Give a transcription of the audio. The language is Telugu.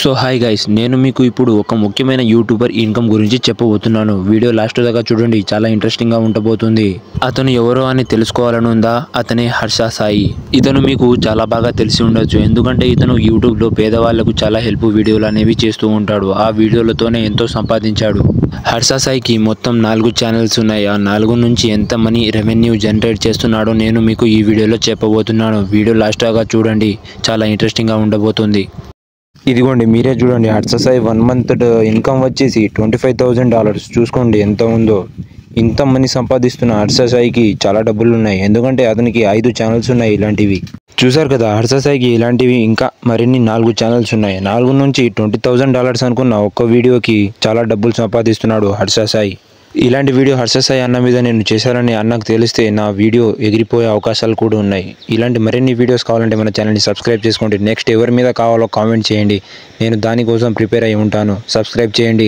సో హాయ్ గైస్, నేను మీకు ఇప్పుడు ఒక ముఖ్యమైన యూట్యూబర్ ఇన్కమ్ గురించి చెప్పబోతున్నాను. వీడియో లాస్ట్ దాకా చూడండి, చాలా ఇంట్రెస్టింగ్ గా ఉండబోతుంది. అతను ఎవరో అని తెలుసుకోవాలని ఉందా? అతనే హర్ష సాయి. ఇతను మీకు చాలా బాగా తెలిసి ఉండొచ్చు, ఎందుకంటే ఇతను యూట్యూబ్ లో పేదవాళ్లకు చాలా హెల్ప్ వీడియోలు అనేవి చేస్తూ ఉంటాడు. ఆ వీడియోలతోనే ఎంతో సంపాదించాడు. హర్ష సాయికి మొత్తం 4 ఛానల్స్ ఉన్నాయి. ఆ 4 నుంచి ఎంత మనీ రెవెన్యూ జనరేట్ చేస్తున్నాడో నేను మీకు ఈ వీడియోలో చెప్పబోతున్నాను. వీడియో లాస్ట్ దాకా చూడండి, చాలా ఇంట్రెస్టింగ్ గా ఉండబోతుంది. ఇదిగోండి, మీరే చూడండి. హర్ష సాయి 1 మంత్ ఇన్కమ్ వచ్చేసి $25,000. చూసుకోండి ఎంత ఉందో. ఇంత మనీ సంపాదిస్తున్న హర్ష సాయికి చాలా డబ్బులు ఉన్నాయి, ఎందుకంటే అతనికి 5 ఛానల్స్ ఉన్నాయి ఇలాంటివి. చూసారు కదా, హర్ష సాయికి ఇలాంటివి ఇంకా మరిన్ని 4 ఛానల్స్ ఉన్నాయి. 4 నుంచి $20,000 అనుకున్న ఒక్క వీడియోకి చాలా డబ్బులు సంపాదిస్తున్నాడు హర్ష సాయి. ఇలాంటి వీడియో హర్ష సాయి అన్న మీద నేను చేశానని అన్నకు తెలిస్తే నా వీడియో ఎగిరిపోయే అవకాశాలు కూడా ఉన్నాయి. ఇలాంటి మరిన్ని వీడియోస్ కావాలంటే మన ఛానల్ని సబ్స్క్రైబ్ చేసుకోండి. నెక్స్ట్ ఎవరి మీద కావాలో కామెంట్ చేయండి, నేను దానికోసం ప్రిపేర్ అయి ఉంటాను. సబ్స్క్రైబ్ చేయండి.